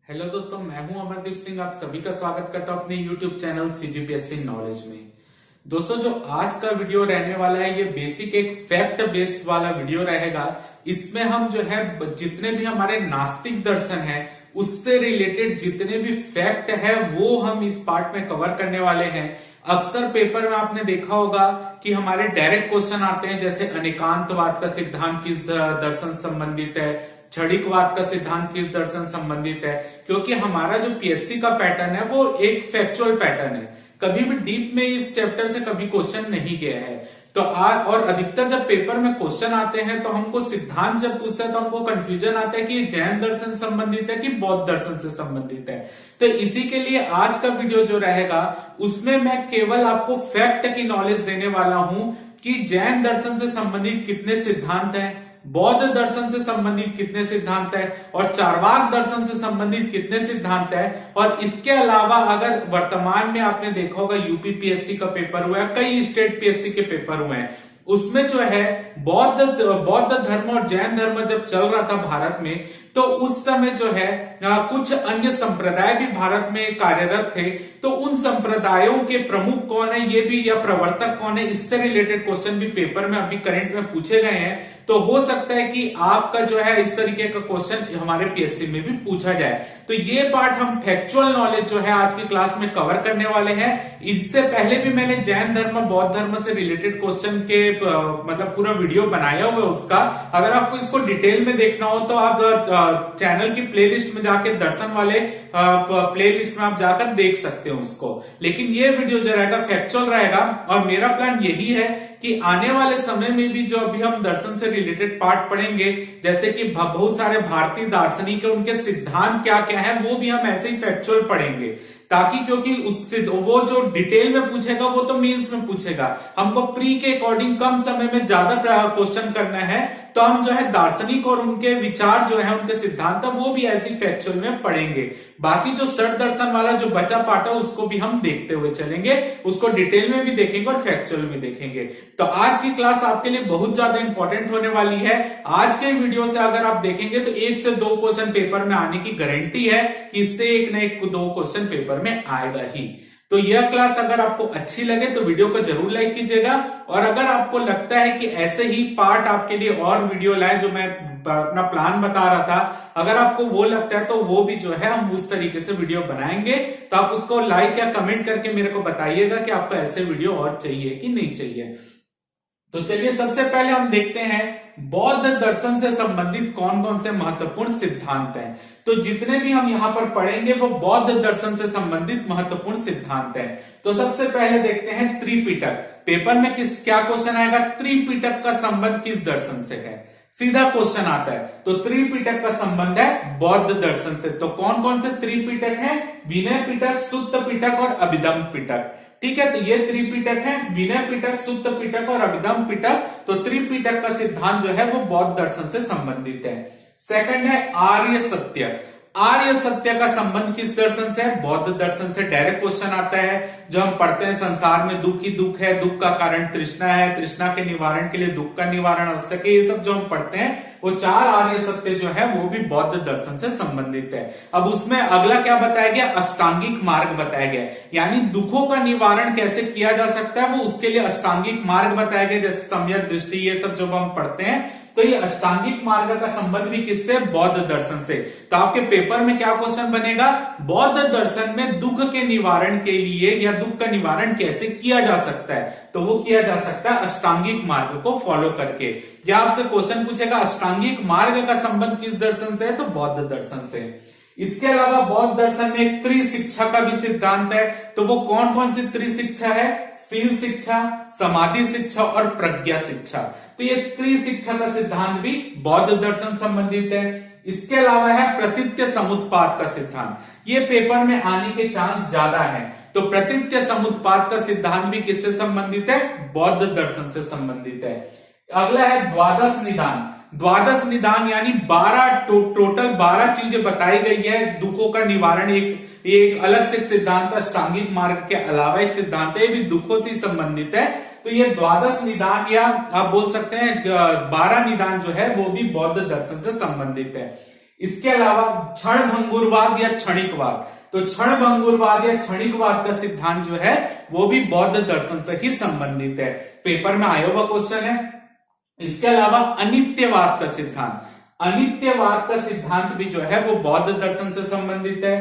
Hello दोस्तों, मैं हूं अमरदीप सिंह। आप सभी का स्वागत करता हूं अपने YouTube चैनल CGPSC नॉलेज में। दोस्तों, जो आज का वीडियो रहने वाला है ये बेसिक एक फैक्ट बेस्ड वाला वीडियो रहेगा। इसमें हम जो है जितने भी हमारे नास्तिक दर्शन है उससे रिलेटेड जितने भी फैक्ट है वो हम इस पार्ट में कवर करने वाले हैं। अक्सर पेपर में आपने देखा होगा कि हमारे डायरेक्ट क्वेश्चन आते हैं, जैसे अनेकांतवाद का सिद्धांत किस दर्शन से संबंधित है, क्षणिकवाद का सिद्धांत किस दर्शन संबंधित है। क्योंकि हमारा जो पीएससी का पैटर्न है वो एक फैक्चुअल पैटर्न है, कभी भी डीप में इस चैप्टर से कभी क्वेश्चन नहीं गया है। तो और अधिकतर जब पेपर में क्वेश्चन आते हैं तो हमको सिद्धांत जब पूछते हैं तो हमको कंफ्यूजन आता है कि ये जैन दर्शन से संबंधित है कि बौद्ध दर्शन से संबंधित है। तो इसी के लिए आज का वीडियो जो रहेगा उसमें मैं केवल आपको फैक्ट की नॉलेज देने वाला हूं कि जैन दर्शन से संबंधित कितने सिद्धांत हैं, बौद्ध दर्शन से संबंधित कितने सिद्धांत है और चार्वाक दर्शन से संबंधित कितने सिद्धांत है। और इसके अलावा अगर वर्तमान में आपने देखा होगा यूपी पीएससी का पेपर हुआ है, कई स्टेट पीएससी के पेपर हुए हैं, उसमें जो है बौद्ध धर्म और जैन धर्म जब चल रहा था भारत में तो उस समय जो है कुछ अन्य संप्रदाय भी भारत में कार्यरत थे। तो उन संप्रदायों के प्रमुख कौन है ये भी, या प्रवर्तक कौन है, इससे रिलेटेड क्वेश्चन भी पेपर में अभी करंट में पूछे गए हैं। तो हो सकता है कि आपका जो है इस तरीके का क्वेश्चन हमारे पीएससी में भी पूछा जाए। तो ये पार्ट हम फैक्चुअल नॉलेज जो है आज की क्लास में कवर करने वाले हैं। इससे पहले भी मैंने जैन धर्म बौद्ध धर्म से रिलेटेड क्वेश्चन के मतलब पूरा वीडियो बनाया हुआ है उसका। अगर आपको इसको डिटेल में देखना हो तो आप चैनल की प्लेलिस्ट में जाके दर्शन वाले प्लेलिस्ट में आप जाकर देख सकते हो उसको। लेकिन ये वीडियो जो रहेगा फैक्चुअल रहेगा और मेरा प्लान यही है कि आने वाले समय में भी जो अभी हम दर्शन से रिलेटेड पार्ट पढ़ेंगे, जैसे कि बहुत सारे भारतीय दार्शनिक है उनके सिद्धांत क्या क्या है वो भी हम ऐसे ही फैक्चुअल पढ़ेंगे, ताकि क्योंकि उससे वो जो डिटेल में पूछेगा वो तो मेंस में पूछेगा, हमको प्री के अकॉर्डिंग कम समय में ज्यादा क्वेश्चन करना है। तो हम जो है दार्शनिक और उनके विचार जो है उनके सिद्धांत वो भी ऐसी फैक्चुअल में पढ़ेंगे। बाकी जो षट दर्शन वाला जो बचा पार्ट है उसको भी हम देखते हुए चलेंगे, उसको डिटेल में भी देखेंगे और फैक्चुअल में देखेंगे। तो आज की क्लास आपके लिए बहुत ज्यादा इंपॉर्टेंट होने वाली है। आज के वीडियो से अगर आप देखेंगे तो 1 से 2 क्वेश्चन पेपर में आने की गारंटी है कि इससे 1 न 2 क्वेश्चन पेपर में आएगा ही। तो यह क्लास अगर आपको अच्छी लगे तो वीडियो को जरूर लाइक कीजिएगा, और अगर आपको लगता है कि ऐसे ही पार्ट आपके लिए और वीडियो लाए जो मैं अपना प्लान बता रहा था, अगर आपको वो लगता है तो वो भी जो है हम उस तरीके से वीडियो बनाएंगे। तो आप उसको लाइक या कमेंट करके मेरे को बताइएगा कि आपको ऐसे वीडियो और चाहिए कि नहीं चाहिए। तो चलिए सबसे पहले हम देखते हैं बौद्ध दर्शन से संबंधित कौन कौन से महत्वपूर्ण सिद्धांत हैं। तो जितने भी हम यहां पर पढ़ेंगे वो बौद्ध दर्शन से संबंधित महत्वपूर्ण सिद्धांत हैं। तो सबसे पहले देखते हैं त्रिपिटक। पेपर में क्या क्वेश्चन आएगा, त्रिपिटक का संबंध किस दर्शन से है, सीधा क्वेश्चन आता है। तो त्रिपिटक का संबंध है बौद्ध दर्शन से। तो कौन कौन से त्रिपिटक है, विनय पिटक, सुत्त पिटक और अभिधम्म पिटक। ठीक है, तो ये त्रिपिटक है, विनय पिटक, सुत्त पिटक और अभिधम्म पिटक। तो त्रिपिटक का सिद्धांत जो है वो बौद्ध दर्शन से संबंधित है। सेकंड है आर्य सत्य। आर्य सत्य का संबंध किस दर्शन से है, बौद्ध दर्शन से। डायरेक्ट क्वेश्चन आता है जो हम पढ़ते हैं, संसार में दुख ही दुख है, दुख का कारण तृष्णा है, तृष्णा के निवारण के लिए दुख का निवारण आवश्यक है। ये सब जो हम पढ़ते हैं वो 4 आर्य सत्य जो है वो भी बौद्ध दर्शन से संबंधित है। अब उसमें अगला क्या बताया गया, अष्टांगिक मार्ग बताया गया, यानी दुखों का निवारण कैसे किया जा सकता है वो उसके लिए अष्टांगिक मार्ग बताया गया, जैसे सम्यक दृष्टि, ये सब जो हम पढ़ते हैं। तो ये अष्टांगिक मार्ग का संबंध भी किससे, बौद्ध दर्शन से। तो आपके पेपर में क्या क्वेश्चन बनेगा, बौद्ध दर्शन में दुख के निवारण के लिए या दुख का निवारण कैसे किया जा सकता है, तो वो किया जा सकता है अष्टांगिक मार्ग को फॉलो करके। या आपसे क्वेश्चन पूछेगा अष्टांगिक मार्ग का संबंध किस दर्शन से है, तो बौद्ध दर्शन से। इसके अलावा बौद्ध दर्शन में एक त्रिशिक्षा का भी सिद्धांत है। तो वो कौन कौन सी त्रिशिक्षा है, शील शिक्षा, समाधि शिक्षा और प्रज्ञा शिक्षा। तो ये त्रिशिक्षा का सिद्धांत भी बौद्ध दर्शन संबंधित है। इसके अलावा है प्रतीत्य समुत्पाद का सिद्धांत, ये पेपर में आने के चांस ज्यादा है। तो प्रतीत्य समुत्पाद का सिद्धांत भी किससे संबंधित है, बौद्ध दर्शन से संबंधित है। अगला है द्वादश निदान। द्वादश निदान यानी 12 टोटल 12 चीजें बताई गई है दुखों का निवारण। एक अलग से सिद्धांत अष्टांगिक मार्ग के अलावा एक सिद्धांत है, ये भी दुखों से संबंधित है। तो ये द्वादश निदान या आप बोल सकते हैं 12 निदान जो है वो भी बौद्ध दर्शन से संबंधित है। इसके अलावा क्षण भंगुरवाद या क्षणिकवाद, तो क्षण भंगुरवाद या क्षणिकवाद का सिद्धांत जो है वो भी बौद्ध दर्शन से ही संबंधित है, पेपर में आया हुआ क्वेश्चन है। इसके अलावा अनित्यवाद का सिद्धांत, अनित्यवाद का सिद्धांत भी जो है वो बौद्ध दर्शन से संबंधित है।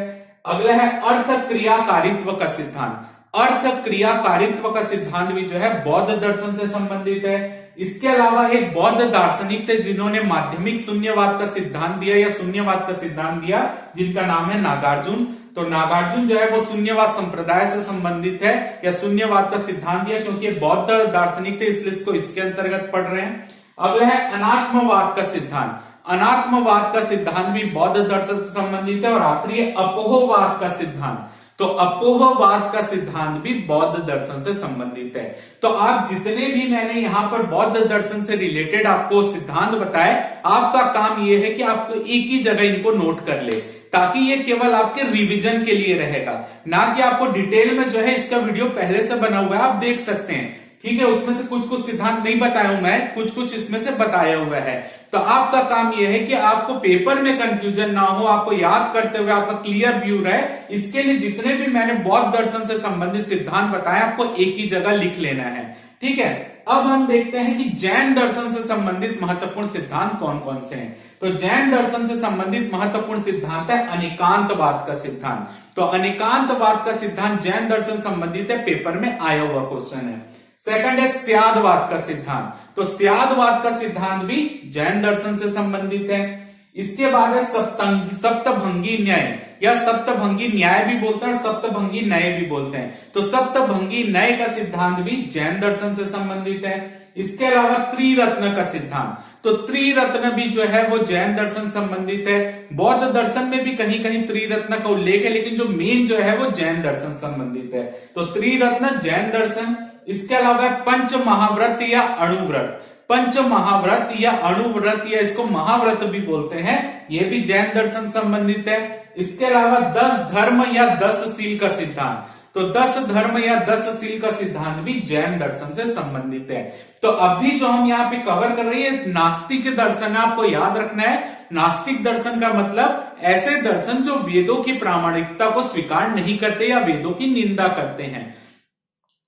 अगला है अर्थ क्रियाकारित्व का सिद्धांत, अर्थ क्रियाकारित्व का सिद्धांत भी जो है बौद्ध दर्शन से संबंधित है। इसके अलावा एक बौद्ध दार्शनिक थे जिन्होंने माध्यमिक शून्यवाद का सिद्धांत दिया या शून्यवाद का सिद्धांत दिया, जिनका नाम है नागार्जुन। तो नागार्जुन जो है वो शून्यवाद संप्रदाय से संबंधित है या शून्यवाद का सिद्धांत दिया, क्योंकि ये बौद्ध दार्शनिक थे इसलिए इसको इसके अंतर्गत पढ़ रहे हैं। अगला है अनात्मवाद का सिद्धांत, अनात्मवाद का सिद्धांत भी बौद्ध दर्शन से संबंधित है। और आखिरी है अपोहवाद का सिद्धांत, तो अपोहवाद का सिद्धांत भी बौद्ध दर्शन से संबंधित है। तो आप जितने भी मैंने यहां पर बौद्ध दर्शन से रिलेटेड आपको सिद्धांत बताए, आपका काम यह है कि आपको एक ही जगह इनको नोट कर ले, ताकि ये केवल आपके रिवीजन के लिए रहेगा, ना कि आपको डिटेल में जो है इसका वीडियो पहले से बना हुआ है, आप देख सकते हैं। ठीक है, उसमें से कुछ कुछ सिद्धांत नहीं बताया हूं मैं, कुछ कुछ इसमें से बताया हुआ है। तो आपका काम यह है कि आपको पेपर में कंफ्यूजन ना हो, आपको याद करते हुए आपका क्लियर व्यू रहे। इसके लिए जितने भी मैंने बौद्ध दर्शन से संबंधित सिद्धांत बताए आपको एक ही जगह लिख लेना है। ठीक है, अब हम देखते हैं कि जैन दर्शन से संबंधित महत्वपूर्ण सिद्धांत कौन कौन से हैं। तो जैन दर्शन से संबंधित महत्वपूर्ण सिद्धांत है अनेकांतवाद का सिद्धांत। तो अनेकांतवाद का सिद्धांत जैन दर्शन संबंधित है, पेपर में आया हुआ क्वेश्चन है। सेकंड है स्यादवाद का सिद्धांत, तो स्यादवाद का सिद्धांत भी जैन दर्शन से संबंधित है। इसके बाद है सप्तभंगी न्याय या सप्तभंगी न्याय भी बोलते हैं और सप्तभंगी न्याय भी बोलते हैं। तो सप्तभंगी न्याय का सिद्धांत भी जैन दर्शन से संबंधित है। इसके अलावा त्रिरत्न का सिद्धांत, तो त्रिरत्न भी जो है वो जैन दर्शन संबंधित है। बौद्ध दर्शन में भी कहीं कहीं त्रिरत्न का उल्लेख है, लेकिन जो मेन जो है वो जैन दर्शन संबंधित है। तो त्रिरत्न जैन दर्शन। इसके अलावा पंच महाव्रत या अणुव्रत, पंच महाव्रत या अणुव्रत या इसको महाव्रत भी बोलते हैं, यह भी जैन दर्शन संबंधित है। इसके अलावा 10 धर्म या 10 शील का सिद्धांत, तो 10 धर्म या 10 शील का सिद्धांत भी जैन दर्शन से संबंधित है। तो अभी जो हम यहाँ पे कवर कर रहे हैं नास्तिक दर्शन है, आपको याद रखना है। नास्तिक दर्शन का मतलब ऐसे दर्शन जो वेदों की प्रामाणिकता को स्वीकार नहीं करते या वेदों की निंदा करते हैं।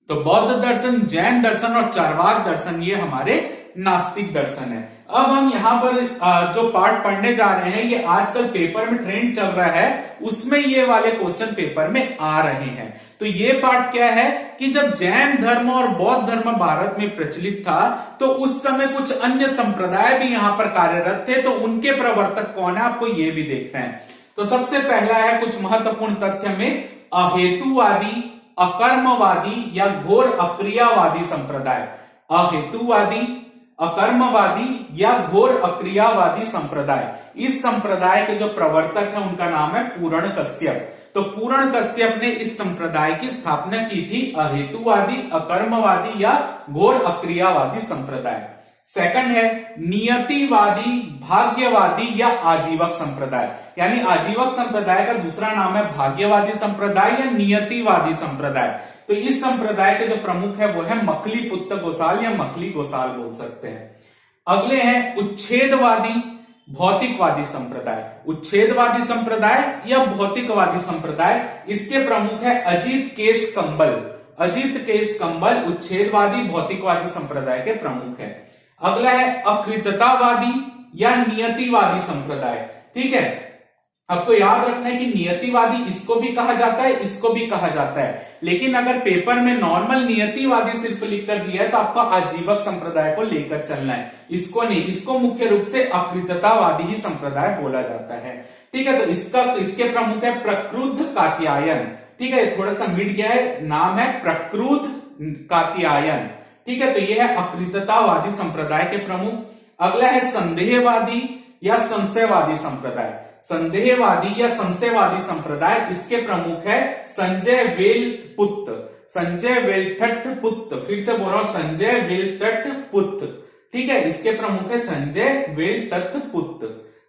तो बौद्ध दर्शन, जैन दर्शन और चार्वाक दर्शन ये हमारे नास्तिक दर्शन है। अब हम यहाँ पर जो पार्ट पढ़ने जा रहे हैं, ये आजकल पेपर में ट्रेंड चल रहा है, उसमें ये वाले क्वेश्चन पेपर में आ रहे हैं। तो ये पार्ट क्या है कि जब जैन धर्म और बौद्ध धर्म भारत में प्रचलित था, तो उस समय कुछ अन्य संप्रदाय भी यहाँ पर कार्यरत थे, तो उनके प्रवर्तक कौन है आपको ये भी देखना है। तो सबसे पहला है कुछ महत्वपूर्ण तथ्य में अहेतुवादी, अकर्मवादी या घोर अक्रियावादी संप्रदाय। अहेतुवादी, अकर्मवादी या घोर अक्रियावादी संप्रदाय, इस संप्रदाय के जो प्रवर्तक है उनका नाम है पूर्ण कश्यप। तो पूर्ण कश्यप ने इस संप्रदाय की स्थापना की थी, अहेतुवादी, अकर्मवादी या घोर अक्रियावादी संप्रदाय। सेकंड है नियतिवादी, भाग्यवादी या आजीवक संप्रदाय, यानी आजीवक संप्रदाय का दूसरा नाम है भाग्यवादी संप्रदाय या नियतिवादी संप्रदाय। तो इस संप्रदाय के जो प्रमुख है वो है मखली पुत्र गोसाल या मखली गोसाल बोल सकते हैं। अगले हैं उच्छेदवादी, भौतिकवादी संप्रदाय। उच्छेदवादी संप्रदाय या भौतिकवादी संप्रदाय, इसके प्रमुख है अजीत केस कंबल। अजीत केस कंबल उच्छेदवादी भौतिकवादी संप्रदाय के प्रमुख है। अगला है अकृततावादी या नियतिवादी संप्रदाय। ठीक है, आपको याद रखना है कि नियतिवादी इसको भी कहा जाता है, इसको भी कहा जाता है, लेकिन अगर पेपर में नॉर्मल नियतिवादी सिर्फ लिख कर दिया है तो आपको आजीवक संप्रदाय को लेकर चलना है, इसको नहीं। इसको मुख्य रूप से अकृततावादी ही संप्रदाय बोला जाता है। ठीक है, तो इसके प्रमुख है प्रक्रुद्ध कात्यायन। ठीक है, थोड़ा सा मिट गया है, नाम है प्रक्रुद्ध कात्यायन। ठीक है, तो यह है अकृततावादी संप्रदाय के प्रमुख। अगला है संदेहवादी या संशयवादी संप्रदाय। संदेहवादी या संशयवादी संप्रदाय, इसके प्रमुख है संजय वेलपुत्र, संजय वेलठट्टपुत्र। फिर से बोल रहा हूं, संजय वेलठट्टपुत्र। ठीक है, इसके प्रमुख है संजय वेलठट्टपुत्र।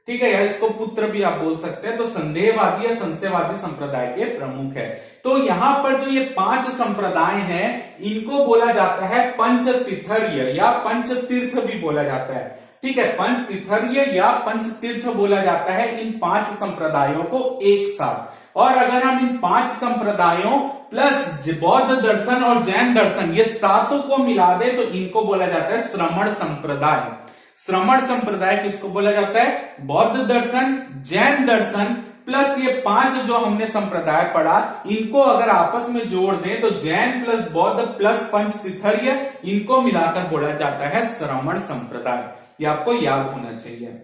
ठीक है, या इसको पुत्र भी आप बोल सकते हैं। तो संदेहवादी या संशयवादी संप्रदाय के प्रमुख है। तो यहां पर जो ये 5 संप्रदाय हैं, इनको बोला जाता है पंचतीर्थर्य या पंचतीर्थ भी बोला जाता है। ठीक है, पंचतीर्थर्य या पंचतीर्थ बोला जाता है इन 5 संप्रदायों को एक साथ। और अगर हम इन 5 संप्रदायों प्लस बौद्ध दर्शन और जैन दर्शन ये सातों को मिला दे तो इनको बोला जाता है श्रमण संप्रदाय। श्रमण संप्रदाय किसको बोला जाता है? बौद्ध दर्शन, जैन दर्शन प्लस ये 5 जो हमने संप्रदाय पढ़ा, इनको अगर आपस में जोड़ दें तो जैन प्लस बौद्ध प्लस पंचतीर्थर्य, इनको मिलाकर बोला जाता है श्रमण संप्रदाय। ये आपको याद होना चाहिए।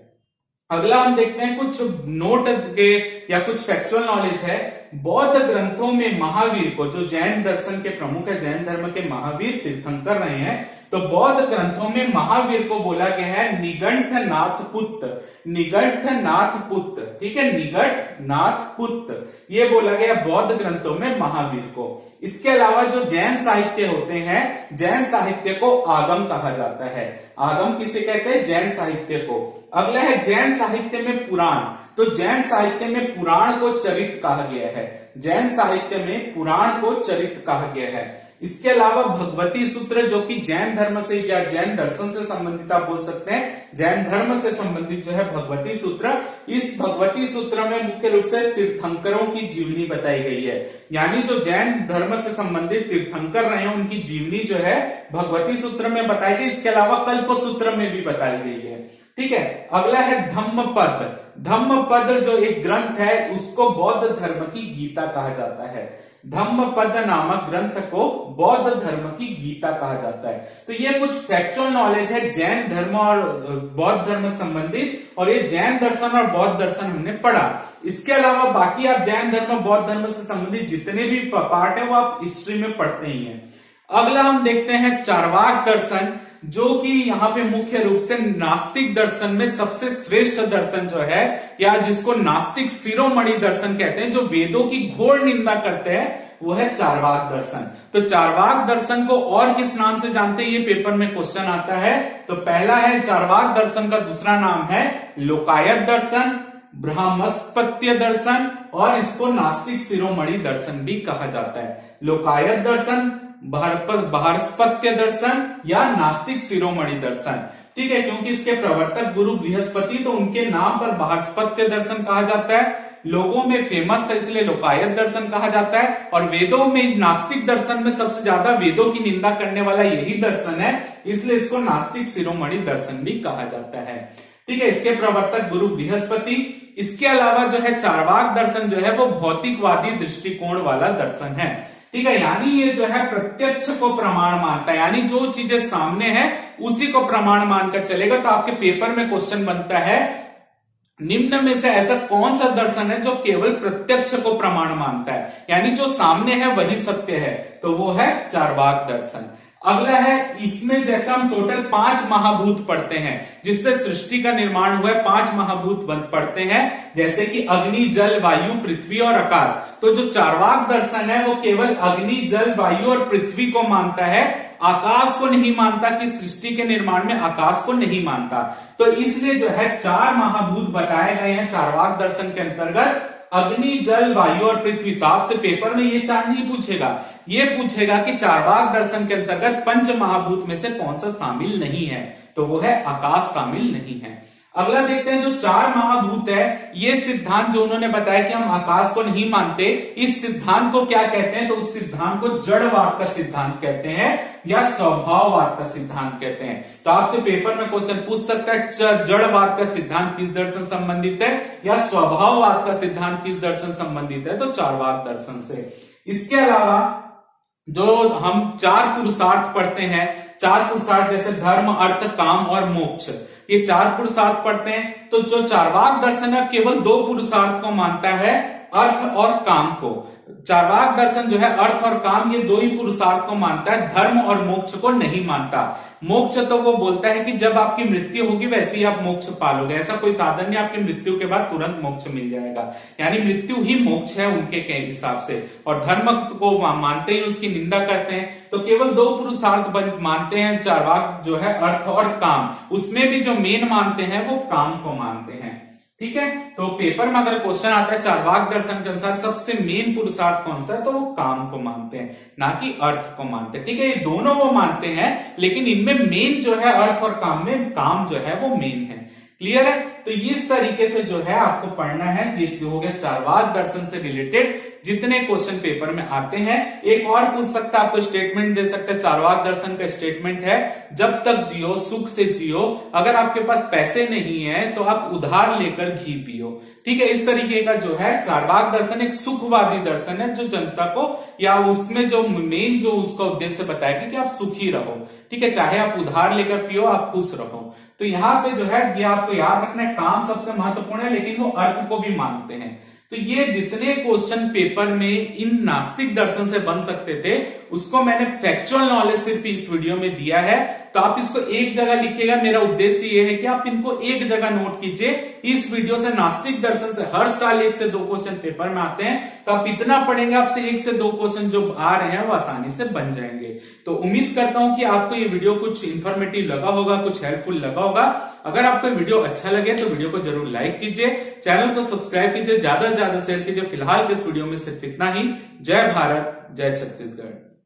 अगला हम देखते हैं कुछ नोट के या कुछ फैक्चुअल नॉलेज है। बौद्ध ग्रंथों में महावीर को, जो जैन दर्शन के प्रमुख है, जैन धर्म के महावीर तीर्थंकर रहे हैं, तो बौद्ध ग्रंथों में महावीर को बोला गया है निगंठनाथ पुत्र। निगंठनाथ पुत्र, ठीक है, निगंठनाथ पुत्र ये बोला गया बौद्ध ग्रंथों में महावीर को। इसके अलावा जो जैन साहित्य होते हैं, जैन साहित्य को आगम कहा जाता है। आगम किसे कहते हैं? जैन साहित्य को। अगला है जैन साहित्य में पुराण। तो जैन साहित्य में पुराण को चरित कहा गया है। जैन साहित्य में पुराण को चरित कहा गया है। इसके अलावा भगवती सूत्र, जो कि जैन धर्म से या जैन दर्शन से संबंधित आप बोल सकते हैं, जैन धर्म से संबंधित जो है भगवती सूत्र, इस भगवती सूत्र में मुख्य रूप से तीर्थंकरों की जीवनी बताई गई है। यानी जो जैन धर्म से संबंधित तीर्थंकर रहे हैं उनकी जीवनी जो है भगवती सूत्र में बताई गई। इसके अलावा कल्प सूत्र में भी बताई गई है। ठीक है, अगला है धम्मपद। धम्मपद जो एक ग्रंथ है उसको बौद्ध धर्म की गीता कहा जाता है। धम्मपद नामक ग्रंथ को बौद्ध धर्म की गीता कहा जाता है। तो ये कुछ फैक्चुअल नॉलेज है जैन धर्म और बौद्ध धर्म संबंधित, और ये जैन दर्शन और बौद्ध दर्शन हमने पढ़ा। इसके अलावा बाकी आप जैन धर्म बौद्ध धर्म से संबंधित जितने भी पार्ट है वो आप हिस्ट्री में पढ़ते ही हैं। अगला हम देखते हैं चार्वाक दर्शन, जो कि यहाँ पे मुख्य रूप से नास्तिक दर्शन में सबसे श्रेष्ठ दर्शन जो है, या जिसको नास्तिक शिरोमणि दर्शन कहते हैं, जो वेदों की घोर निंदा करते हैं, वो है चार्वाक दर्शन। तो चार्वाक दर्शन को और किस नाम से जानते हैं, ये पेपर में क्वेश्चन आता है। तो पहला है चार्वाक दर्शन का दूसरा नाम है लोकायत दर्शन, ब्रह्मस्पत्य दर्शन, और इसको नास्तिक शिरोमणि दर्शन भी कहा जाता है। लोकायत दर्शन, बृहस्पत्य दर्शन या नास्तिक शिरोमणि दर्शन। ठीक है, क्योंकि इसके प्रवर्तक गुरु बृहस्पति, तो उनके नाम पर बृहस्पत्य दर्शन कहा जाता है। लोगों में फेमस था इसलिए लोकायत दर्शन कहा जाता है। और वेदों में नास्तिक दर्शन में सबसे ज्यादा वेदों की निंदा करने वाला यही दर्शन है, इसलिए इसको नास्तिक शिरोमणि दर्शन भी कहा जाता है। ठीक है, इसके प्रवर्तक गुरु बृहस्पति। इसके अलावा जो है चार्वाक दर्शन जो है वो भौतिकवादी दृष्टिकोण वाला दर्शन है। ठीक है, यानी ये जो है प्रत्यक्ष को प्रमाण मानता है, यानी जो चीजें सामने है उसी को प्रमाण मानकर चलेगा। तो आपके पेपर में क्वेश्चन बनता है निम्न में से ऐसा कौन सा दर्शन है जो केवल प्रत्यक्ष को प्रमाण मानता है, यानी जो सामने है वही सत्य है, तो वो है चार्वाक दर्शन। अगला है, इसमें जैसा हम टोटल 5 महाभूत पढ़ते हैं, जिससे सृष्टि का निर्माण हुआ है, 5 महाभूत पढ़ते हैं, जैसे कि अग्नि, जल, वायु, पृथ्वी और आकाश। तो जो चार्वाक दर्शन है वो केवल अग्नि, जल, वायु और पृथ्वी को मानता है, आकाश को नहीं मानता, कि सृष्टि के निर्माण में आकाश को नहीं मानता। तो इसलिए जो है 4 महाभूत बताए गए हैं चार्वाक दर्शन के अंतर्गत, अग्नि, जल, वायु और पृथ्वी। तो आपसे पेपर में ये 4 नहीं पूछेगा, ये पूछेगा कि चार्वाक दर्शन के अंतर्गत पंच महाभूत में से कौन सा शामिल नहीं है, तो वो है आकाश शामिल नहीं है। अगला देखते हैं, जो 4 महाभूत है, ये सिद्धांत जो उन्होंने बताया कि हम आकाश को नहीं मानते, इस सिद्धांत को क्या कहते हैं, तो उस सिद्धांत को जड़वाद का सिद्धांत कहते हैं या स्वभाववाद का सिद्धांत कहते हैं। तो आपसे पेपर में क्वेश्चन पूछ सकता है जड़वाद का सिद्धांत किस दर्शन संबंधित है या स्वभाववाद का सिद्धांत किस दर्शन संबंधित है, तो चार्वाक दर्शन से। इसके अलावा जो हम 4 पुरुषार्थ पढ़ते हैं, 4 पुरुषार्थ जैसे धर्म, अर्थ, काम और मोक्ष, ये 4 पुरुषार्थ पढ़ते हैं। तो जो चार्वाक दर्शन है केवल 2 पुरुषार्थ को मानता है, अर्थ और काम को। चार्वाक दर्शन जो है अर्थ और काम ये 2 ही पुरुषार्थ को मानता है, धर्म और मोक्ष को नहीं मानता। मोक्ष तो वो बोलता है कि जब आपकी मृत्यु होगी वैसे ही आप मोक्ष पालोगे, ऐसा कोई साधन नहीं आपकी मृत्यु के बाद तुरंत मोक्ष मिल जाएगा, यानी मृत्यु ही मोक्ष है उनके हिसाब से। और धर्म को मानते ही उसकी निंदा करते हैं। तो केवल 2 पुरुषार्थ मानते हैं चार्वाक जो है, अर्थ और काम। उसमें भी जो मेन मानते हैं वो काम को मानते हैं। ठीक है। तो पेपर में अगर क्वेश्चन आता है चार्वाक दर्शन के अनुसार सबसे मेन पुरुषार्थ कौन सा है, तो वो काम को मानते हैं, ना कि अर्थ को मानते हैं। ठीक है, ये दोनों वो मानते हैं, लेकिन इनमें मेन जो है अर्थ और काम में, काम जो है वो मेन है। क्लियर है। तो इस तरीके से जो है आपको पढ़ना है, ये जो हो गया चार्वाक दर्शन से रिलेटेड जितने क्वेश्चन पेपर में आते हैं। एक और पूछ सकता है, आपको स्टेटमेंट दे सकता है। चार्वाक दर्शन का स्टेटमेंट है, जब तक जियो सुख से जियो, अगर आपके पास पैसे नहीं है तो आप उधार लेकर घी पियो। ठीक है, इस तरीके का जो है चार्वाक दर्शन एक सुखवादी दर्शन है, जो जनता को या उसमें जो मेन जो उसका उद्देश्य बताएगा कि आप सुखी रहो। ठीक है, चाहे आप उधार लेकर पियो, आप खुश रहो। तो यहाँ पे जो है ये आपको याद रखना है, काम सबसे महत्वपूर्ण है, लेकिन वो अर्थ को भी मानते हैं। तो ये जितने क्वेश्चन पेपर में इन नास्तिक दर्शन से बन सकते थे, उसको मैंने फैक्चुअल नॉलेज सिर्फ इस वीडियो में दिया है। तो आप इसको एक जगह लिखिएगा, मेरा उद्देश्य ये है कि आप इनको एक जगह नोट कीजिए। इस वीडियो से नास्तिक दर्शन से हर साल 1 से 2 क्वेश्चन पेपर में आते हैं, तो आप इतना पढ़ेंगे, आपसे 1 से 2 क्वेश्चन जो आ रहे हैं वो आसानी से बन जाएंगे। तो उम्मीद करता हूं कि आपको ये वीडियो कुछ इंफॉर्मेटिव लगा होगा, कुछ हेल्पफुल लगा होगा। अगर आपको वीडियो अच्छा लगे तो वीडियो को जरूर लाइक कीजिए, चैनल को सब्सक्राइब कीजिए, ज्यादा से ज्यादा शेयर कीजिए। फिलहाल इस वीडियो में सिर्फ इतना ही। जय भारत, जय छत्तीसगढ़।